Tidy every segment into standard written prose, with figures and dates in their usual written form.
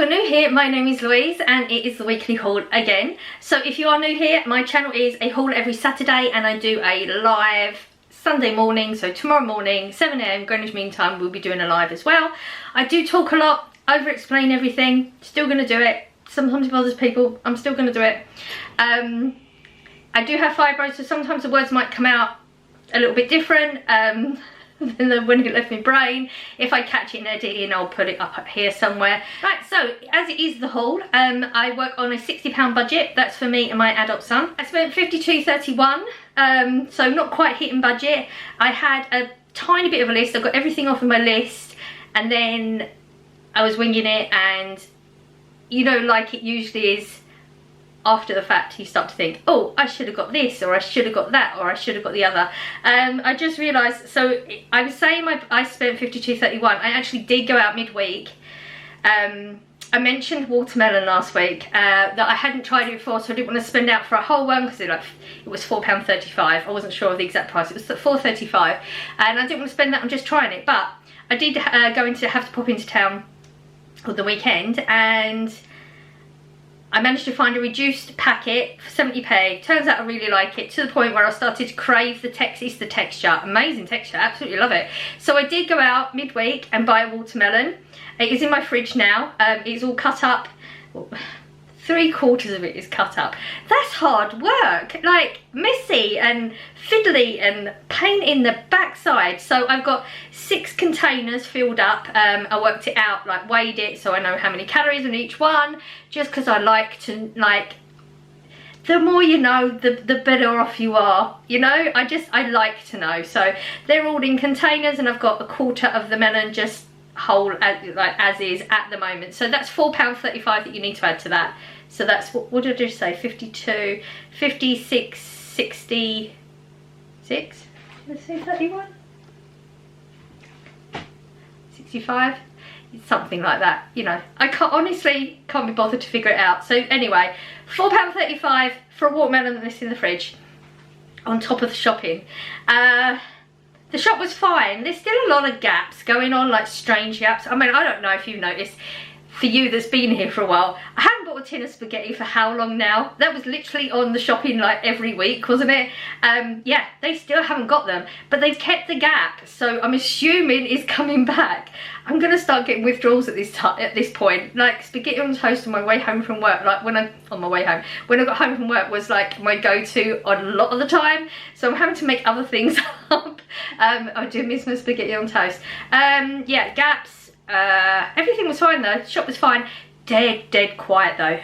you're new here, my name is Louise and it is the weekly haul again. So if you are new here, my channel is a haul every Saturday and I do a live Sunday morning. So tomorrow morning, 7 AM Greenwich Mean Time, we'll be doing a live as well. I do talk a lot, over explain everything, still going to do it. Sometimes it bothers people, I'm still going to do it. I do have fibros, so sometimes the words might come out a little bit different than when it left my brain. If I catch it in editing, I'll put it up here somewhere. Right, so as it is the haul, I work on a £60 budget. That's for me and my adult son. I spent £52.31, so not quite hitting budget. I had a tiny bit of a list. I got everything off of my list and then I was winging it, and you know, like it usually is, after the fact you start to think, oh, I should have got this, or I should have got that, or I should have got the other. I just realised, so I was saying I spent £52.31. I actually did go out midweek. I mentioned watermelon last week, that I hadn't tried it before, so I didn't want to spend out for a whole one because it was £4.35. I wasn't sure of the exact price. It was £4.35 and I didn't want to spend that on just trying it, but I did have to pop into town on the weekend, and I managed to find a reduced packet for 70p. Turns out I really like it, to the point where I started to crave the texture. Amazing texture, absolutely love it. So I did go out midweek and buy a watermelon. It is in my fridge now. It's all cut up. 3/4 of it is cut up. That's hard work, like messy and fiddly and pain in the backside. So I've got 6 containers filled up. I worked it out, like weighed it, so I know how many calories in each one, just because I like to, like, the more you know, the better off you are, you know. I like to know. So they're all in containers, and I've got 1/4 of the melon just whole, as is at the moment. So that's £4.35 that you need to add to that. So that's, what did I just say, 52, 56, 66, let's see, 31, 65, something like that, you know. I honestly can't be bothered to figure it out. So anyway, £4.35 for a watermelon that's in the fridge, on top of the shopping. The shop was fine. There's still a lot of gaps going on, like strange gaps. I mean, I don't know if you've noticed, for you that's been here for a while, I haven't bought a tin of spaghetti for how long now? That was literally on the shopping like every week, wasn't it? Yeah, they still haven't got them, but they've kept the gap, so I'm assuming it's coming back. I'm gonna start getting withdrawals at this point. Like spaghetti on toast on my way home from work, like when I got home from work, was like my go-to a lot of the time. So I'm having to make other things up. I do miss my spaghetti on toast. Yeah, gaps. Everything was fine though. The shop was fine. Dead quiet though.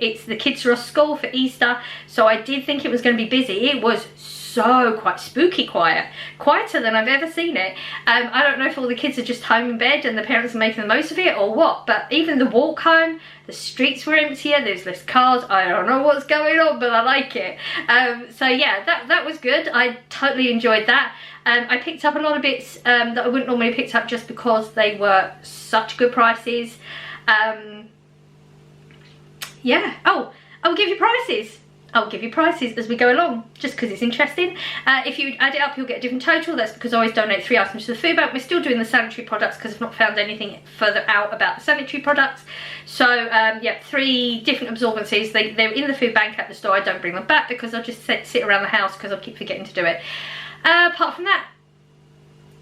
It's the kids are off school for Easter, so I did think it was going to be busy. It was so quite spooky quiet, quieter than I've ever seen it. I don't know if all the kids are just home in bed and the parents are making the most of it or what, but even the walk home, the streets were emptier, there's less cars. I don't know what's going on, but I like it. So yeah, that was good. I totally enjoyed that. I picked up a lot of bits that I wouldn't normally picked up, just because they were such good prices. Yeah, oh, I'll give you prices. I'll give you prices as we go along, just because it's interesting. If you add it up, you'll get a different total. That's because I always donate 3 items to the food bank. We're still doing the sanitary products because I've not found anything further out about the sanitary products. So yeah, 3 different absorbencies. They're in the food bank at the store. I don't bring them back because I'll just sit around the house because I keep forgetting to do it. Apart from that,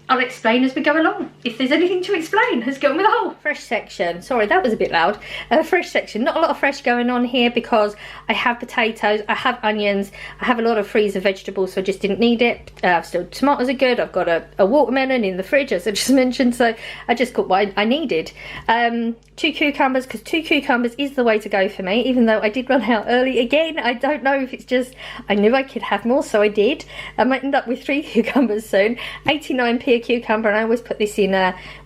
I'll explain as we go along. If there's anything to explain, let's go on with the whole fresh section. Sorry, that was a bit loud. Fresh section, not a lot of fresh going on here because I have potatoes, I have onions, I have a lot of freezer vegetables, so I just didn't need it. Still, tomatoes are good. I've got a watermelon in the fridge, as I just mentioned, so I just got what I needed. 2 cucumbers, because 2 cucumbers is the way to go for me, even though I did run out early again. I don't know if it's just, I knew I could have more, so I did. I might end up with 3 cucumbers soon. 89p a cucumber, and I always put this in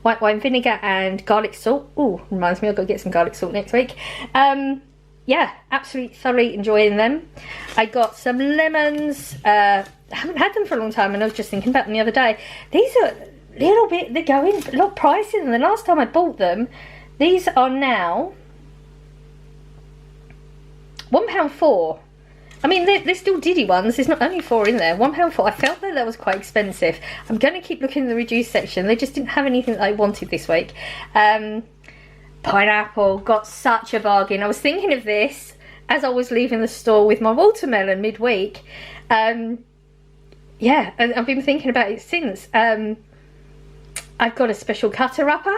white wine vinegar and garlic salt. Oh, reminds me, I've got to get some garlic salt next week. Yeah, absolutely thoroughly enjoying them. I got some lemons. I haven't had them for a long time, and I was just thinking about them the other day. These are a little bit, they're going a lot pricier than the last time I bought them. These are now £1.04. I mean, they're still Diddy ones. There's not only 4 in there. £1.04. I felt that was quite expensive. I'm going to keep looking in the reduced section. They just didn't have anything that I wanted this week. Pineapple, got such a bargain. I was thinking of this as I was leaving the store with my watermelon midweek. Yeah, and I've been thinking about it since. I've got a special cutter upper.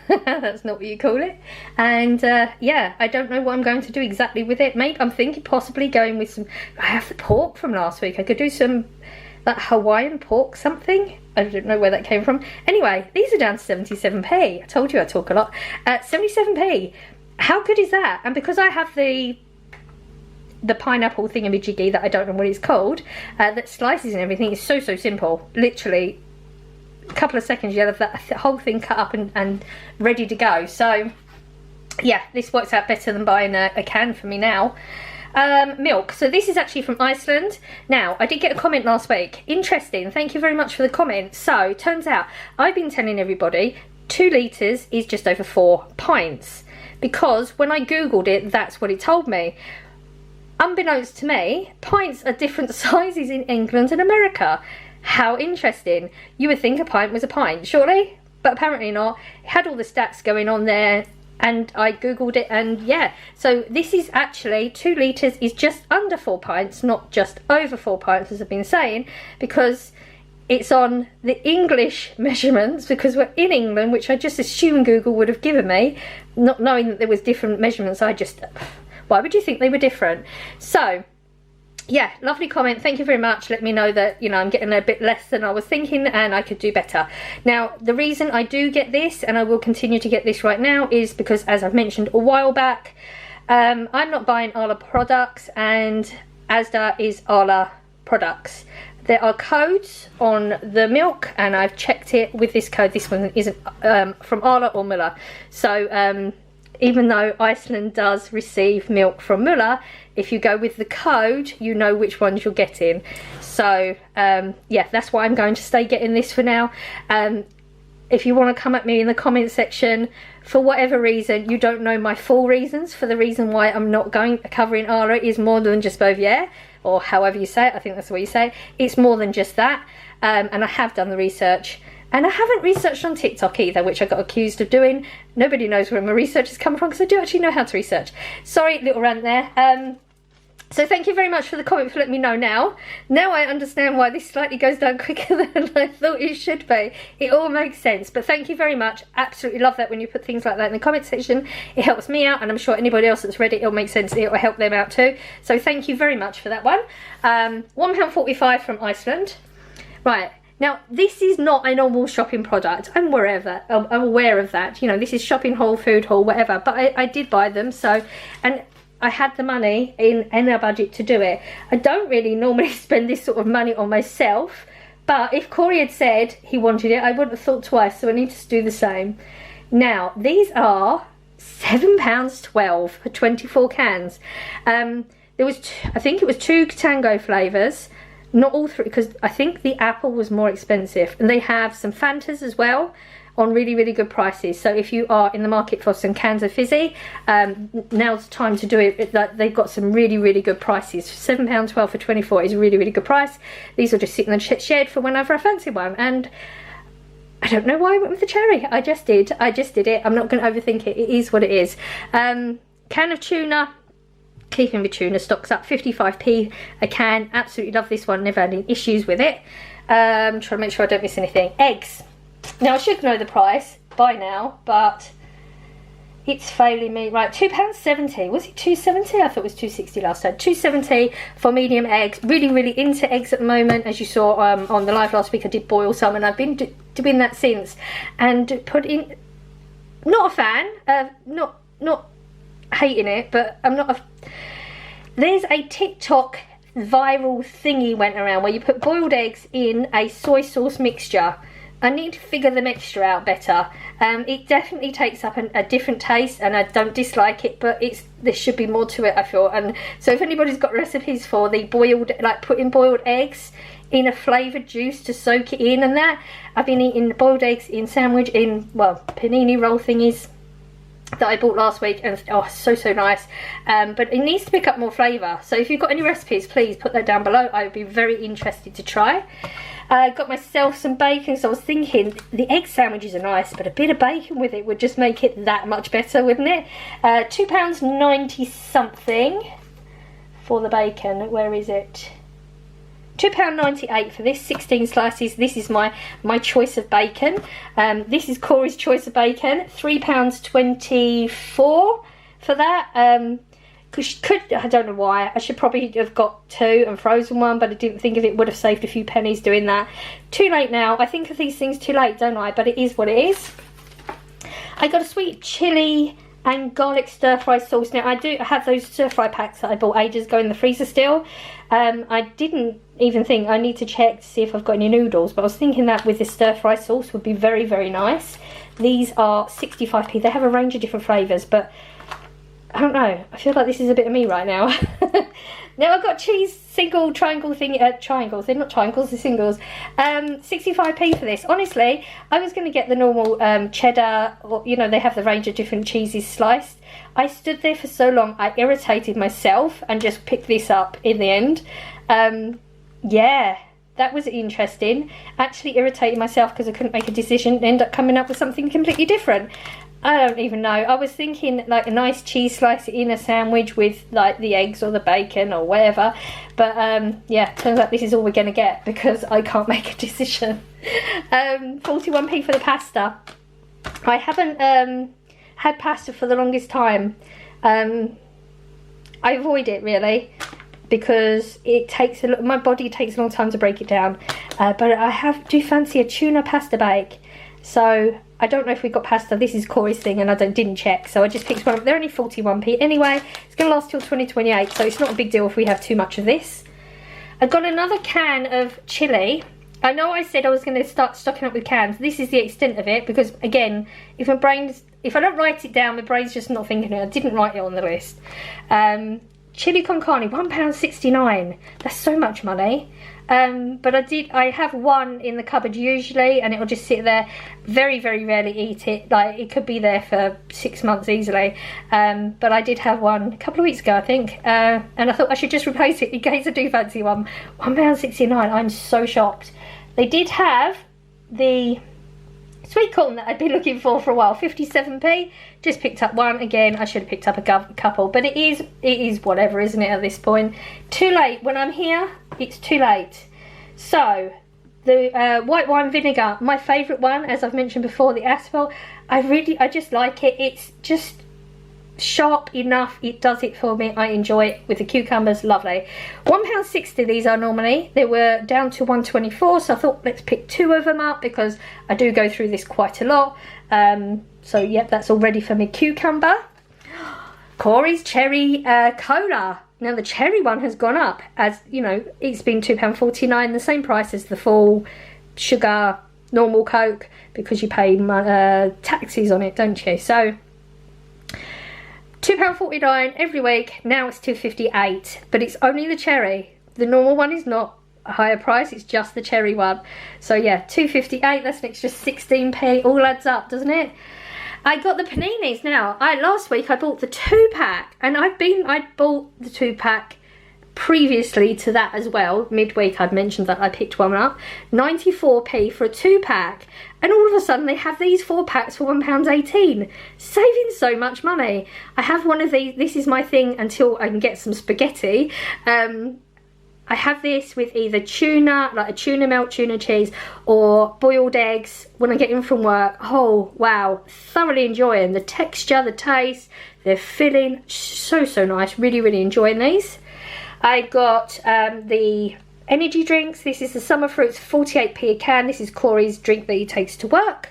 That's not what you call it. And yeah, I don't know what I'm going to do exactly with it. Maybe I'm thinking possibly going with some, I have the pork from last week. I could do some that Hawaiian pork something. I don't know where that came from. Anyway, these are down to 77p. I told you I talk a lot. 77p. How good is that? And because I have the pineapple thingamajiggy that I don't know what it's called, that slices and everything, is so simple. Literally a couple of seconds, you have that whole thing cut up and ready to go. So yeah, this works out better than buying a can for me now. Milk. So this is actually from Iceland. Now, I did get a comment last week. Interesting. Thank you very much for the comment. So, turns out, I've been telling everybody 2 litres is just over 4 pints. Because when I Googled it, that's what it told me. Unbeknownst to me, pints are different sizes in England and America. How interesting. You would think a pint was a pint, surely? But apparently not. It had all the stats going on there. And I Googled it, and yeah, so this is actually 2 litres is just under 4 pints, not just over 4 pints as I've been saying, because it's on the English measurements, because we're in England, which I just assumed Google would have given me, not knowing that there was different measurements. Why would you think they were different? So yeah, lovely comment. Thank you very much. Let me know that, you know, I'm getting a bit less than I was thinking and I could do better. Now, the reason I do get this, and I will continue to get this right now, is because, as I've mentioned a while back, I'm not buying Arla products, and Asda is Arla products. There are codes on the milk, and I've checked it with this code. This one isn't from Arla or Muller. So even though Iceland does receive milk from Muller, if you go with the code, you know which ones you're getting. So yeah, that's why I'm going to stay getting this for now. If you want to come at me in the comment section for whatever reason, you don't know my full reasons for the reason why I'm not covering Arla is more than just Bovier, or however you say it. I think that's the way you say it. It's more than just that. And I have done the research. And I haven't researched on TikTok either, which I got accused of doing. Nobody knows where my research has come from, because I do actually know how to research. Sorry, little rant there. So thank you very much for the comment for letting me know now. Now I understand why this slightly goes down quicker than I thought it should be. It all makes sense. But thank you very much. Absolutely love that when you put things like that in the comment section. It helps me out, and I'm sure anybody else that's read it, it'll make sense. It will help them out too. So thank you very much for that one. £1.45 from Iceland. Right. Now, this is not a normal shopping product. I'm aware of that. You know, this is shopping haul, food haul, whatever. But I did buy them, so, and I had the money in our budget to do it. I don't really normally spend this sort of money on myself, but if Corey had said he wanted it, I wouldn't have thought twice, so I need to do the same. Now, these are £7.12 for 24 cans. There was, I think it was 2 Tango flavours. Not all 3, because I think the apple was more expensive. And they have some Fantas as well on really good prices. So if you are in the market for some cans of fizzy, now's the time to do it. They've got some really good prices. £7.12 for 24 is a really good price. These will just sit in the shed for whenever I fancy one. And I don't know why I went with the cherry. I just did it. I'm not going to overthink it. It is what it is. Can of tuna. Keeping the tuna stocks up, 55p a can. Absolutely love this one, never had any issues with it. Trying to make sure I don't miss anything. Eggs. Now I should know the price by now, but it's failing me. Right, £2.70. Was it £2.70? I thought it was £2.60 last time. £2.70 for medium eggs. Really into eggs at the moment. As you saw on the live last week, I did boil some, and I've been doing that since. And put in, not a fan, not hating it, but I'm not a, there's a TikTok viral thingy went around where you put boiled eggs in a soy sauce mixture. I need to figure the mixture out better. It definitely takes up a different taste, and I don't dislike it, but there should be more to it, I feel. And so if anybody's got recipes for the boiled, like putting boiled eggs in a flavoured juice to soak it in and that, I've been eating boiled eggs in sandwich, in, well, panini roll thingies that I bought last week, and oh, so nice. But it needs to pick up more flavour, so if you've got any recipes, please put that down below. I would be very interested to try. I got myself some bacon, so I was thinking the egg sandwiches are nice, but a bit of bacon with it would just make it that much better, wouldn't it? £2.90 something for the bacon. Where is it? £2.98 for this, 16 slices. This is my choice of bacon. This is Corey's choice of bacon, £3.24 for that. I don't know why, I should probably have got 2 and frozen one, but I didn't think of it, would have saved a few pennies doing that. Too late now. I think of these things too late, don't I? But it is what it is. I got a sweet chilli and garlic stir fry sauce. Now I do have those stir fry packs that I bought ages ago in the freezer still. I didn't even think, I need to check to see if I've got any noodles, but I was thinking that with this stir fry sauce would be very, very nice. These are 65p. They have a range of different flavours, but I don't know, I feel like this is a bit of me right now. Now I've got cheese single triangle thing, triangles, they're not triangles, they're singles. 65p for this. Honestly, I was going to get the normal cheddar, or you know, they have the range of different cheeses sliced. I stood there for so long, I irritated myself and just picked this up in the end. Yeah, that was interesting. Actually irritated myself because I couldn't make a decision and end up coming up with something completely different. I don't even know. I was thinking like a nice cheese slice in a sandwich with like the eggs or the bacon or whatever. But yeah, turns out this is all we're going to get because I can't make a decision. 41p for the pasta. I haven't had pasta for the longest time. I avoid it really because it takes my body takes a long time to break it down. But I do fancy a tuna pasta bake. So I don't know if we got pasta. This is Corey's thing and I didn't check, so I just picked one up. They're only 41p anyway. It's going to last till 2028, so it's not a big deal if we have too much of this. I got another can of chilli. I know I said I was going to start stocking up with cans. This is the extent of it because, again, if I don't write it down, my brain's just not thinking it. I didn't write it on the list. Chili con carne, £1.69. That's so much money. But I have one in the cupboard usually, and it'll just sit there. Very, very rarely eat it. Like, it could be there for 6 months easily. But I did have one a couple of weeks ago, I think. And I thought I should just replace it in case I do fancy one. £1.69. I'm so shocked. They did have the sweet corn that I'd been looking for a while, 57p. Just picked up one. Again, I should have picked up a couple, but it is whatever, isn't it, at this point? Too late. When I'm here, it's too late. So the white wine vinegar, my favourite one, as I've mentioned before, the asphalt. I just like it. It's just sharp enough. It does it for me. I enjoy it with the cucumbers. Lovely. £1.60 these are normally. They were down to £1.24, so I thought let's pick 2 of them up because I do go through this quite a lot. So yeah, that's all ready for me. Cucumber. Corey's cherry cola. Now the cherry one has gone up, as you know, it's been £2.49, the same price as the full sugar normal Coke, because you pay taxes on it, don't you? So £2.49 every week. Now it's £2.58, but it's only the cherry. The normal one is not a higher price, it's just the cherry one. So yeah, £2.58, that's an extra 16p. All adds up, doesn't it? I got the paninis now. Last week I bought the 2-pack, and I bought the 2-pack previously to that as well. Midweek I'd mentioned that I picked one up. 94p for a 2-pack, and all of a sudden they have these 4 packs for £1.18. Saving so much money. I have one of these. This is my thing until I can get some spaghetti. I have this with either tuna, like a tuna melt, tuna cheese, or boiled eggs when I get in from work. Oh wow, thoroughly enjoying the texture, the taste, the filling. So nice. Really, really enjoying these. I got the energy drinks. This is the Summer Fruits, 48p a can. This is Corey's drink that he takes to work.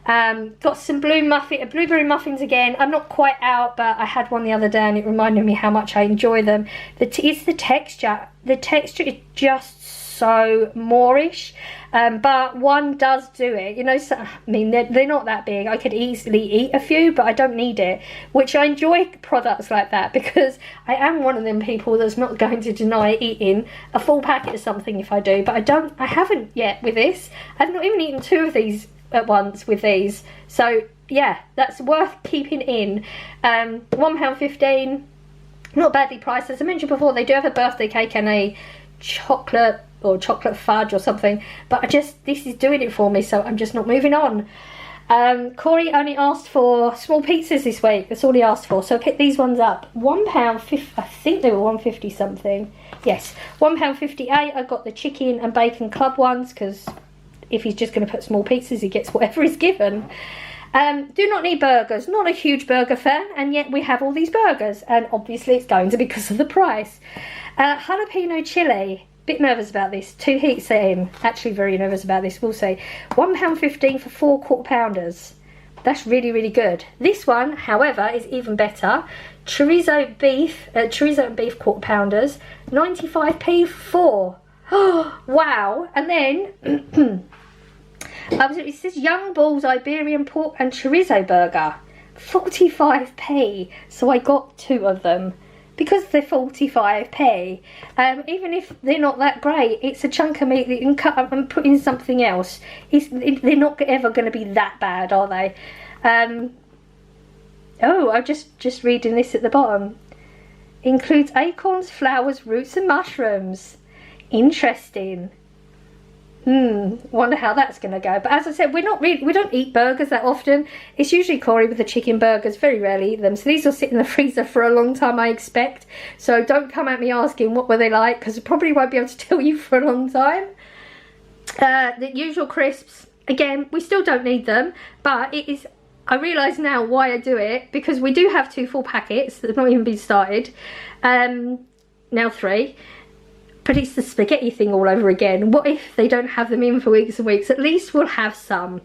Got some blueberry muffins again. I'm not quite out, but I had one the other day and it reminded me how much I enjoy them. It's the texture. The texture is just so moreish, but one does do it, you know. So, I mean, they're not that big. I could easily eat a few, but I don't need it, which I enjoy products like that, because I am one of them people that's not going to deny eating a full packet of something if I do, but I haven't yet with this. I've not even eaten 2 of these at once with these, so yeah, that's worth keeping in. £1.15, not badly priced. As I mentioned before, they do have a birthday cake and a chocolate or chocolate fudge or something, but this is doing it for me, so I'm just not moving on. Corey only asked for small pizzas this week. That's all he asked for, so I picked these ones up. £1.50, I think they were £1.50 something. Yes, £1.58. I got the chicken and bacon club ones, because if he's just going to put small pizzas, he gets whatever is given. Do not need burgers. Not a huge burger fan, and yet we have all these burgers, and obviously it's going to be because of the price. Jalapeno chili. Bit nervous about this. 2 heats in. Actually very nervous about this, we'll see. £1.15 for 4 quarter pounders. That's really, really good. This one, however, is even better. Chorizo and beef quarter pounders. 95p for 4. Oh, wow. And then it says Young Bull's Iberian pork and chorizo burger. 45p. So I got 2 of them. Because they're 45p, even if they're not that great, it's a chunk of meat that you can cut up and put in something else. They're not ever going to be that bad, are they? Oh, I'm just reading this at the bottom. Includes acorns, flowers, roots and mushrooms. Interesting. Wonder how that's going to go. But as I said, we don't eat burgers that often. It's usually Corey with the chicken burgers. Very rarely eat them. So these will sit in the freezer for a long time, I expect. So don't come at me asking what were they like, because I probably won't be able to tell you for a long time. The usual crisps. Again, we still don't need them, but it is. I realise now why I do it, because we do have 2 full packets that have not even been started. Now 3. But it's the spaghetti thing all over again. What if they don't have them in for weeks and weeks? At least we'll have some.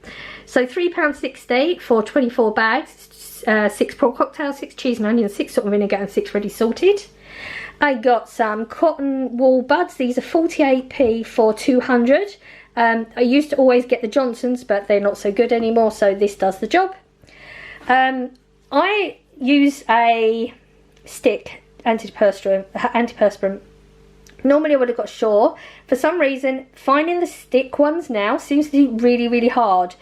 So £3.60 for 24 bags. 6 prawn cocktails, 6 cheese and onions, 6 salt and vinegar and 6 ready salted. I got some cotton wool buds. These are 48p for 200. I used to always get the Johnsons, but they're not so good anymore, so this does the job. I use a stick antiperspirant. Normally I would have got Shaw. For some reason, finding the stick ones now seems to be really, really hard.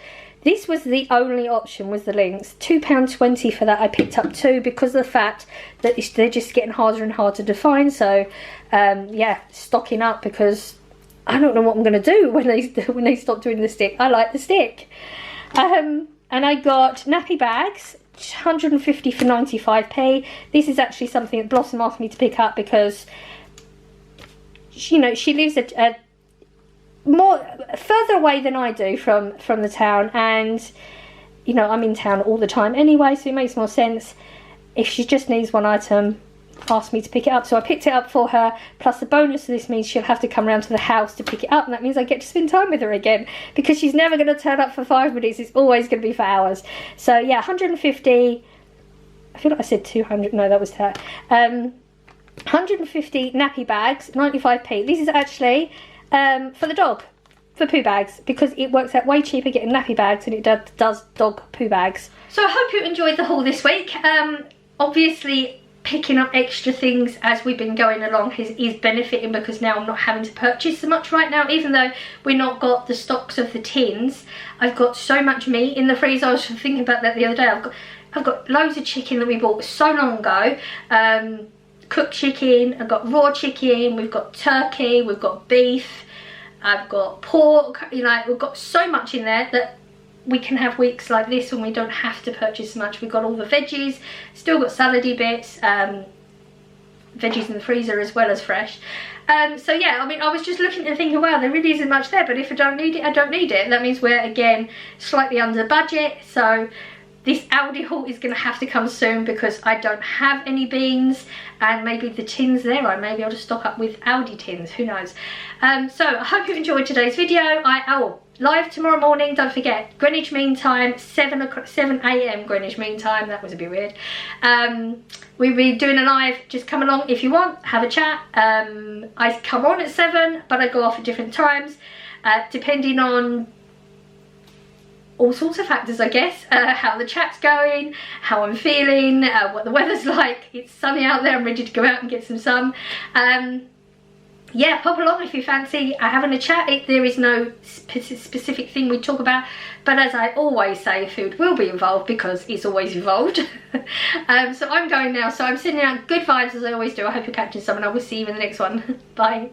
This was the only option, was the Lynx. £2.20 for that. I picked up 2 because of the fact that they're just getting harder and harder to find. So, yeah, stocking up, because I don't know what I'm going to do when they stop doing the stick. I like the stick. And I got nappy bags. 150 for 95p. This is actually something that Blossom asked me to pick up because, you know, she lives further away than I do from the town, and you know, I'm in town all the time anyway, so it makes more sense if she just needs one item, ask me to pick it up. So I picked it up for her, plus the bonus of this means she'll have to come around to the house to pick it up, and that means I get to spend time with her again, because she's never going to turn up for 5 minutes. It's always going to be for hours. So yeah, 150, I feel like I said 200, no, that was that. 150 nappy bags, 95p. This is actually for the dog, for poo bags, because it works out way cheaper getting nappy bags than it does dog poo bags. So I hope you enjoyed the haul this week. Obviously picking up extra things as we've been going along is benefiting, because now I'm not having to purchase so much right now. Even though we're not got the stocks of the tins, I've got so much meat in the freezer. I was thinking about that the other day. I've got loads of chicken that we bought so long ago. Cooked chicken, I've got raw chicken, we've got turkey, we've got beef, I've got pork. You know, we've got so much in there that we can have weeks like this when we don't have to purchase much. We've got all the veggies, still got salady bits, veggies in the freezer as well as fresh. So yeah, I mean, I was just looking and thinking, wow, there really isn't much there, but if I don't need it, I don't need it. That means we're again slightly under budget. So this Aldi haul is going to have to come soon, because I don't have any beans, and maybe the tins there, I may be able to stock up with Aldi tins, who knows. So I hope you enjoyed today's video. Live tomorrow morning, don't forget, Greenwich Mean Time, 7 AM Greenwich Mean Time. That was a bit weird. We'll be doing a live, just come along if you want, have a chat. I come on at 7, but I go off at different times, depending on all sorts of factors, I guess. How the chat's going, how I'm feeling, what the weather's like. It's sunny out there, I'm ready to go out and get some sun. Yeah, pop along if you fancy having a chat. There is no specific thing we talk about, but as I always say, food will be involved, because it's always involved. So I'm going now, so I'm sending out good vibes as I always do. I hope you're catching some, and I will see you in the next one. Bye.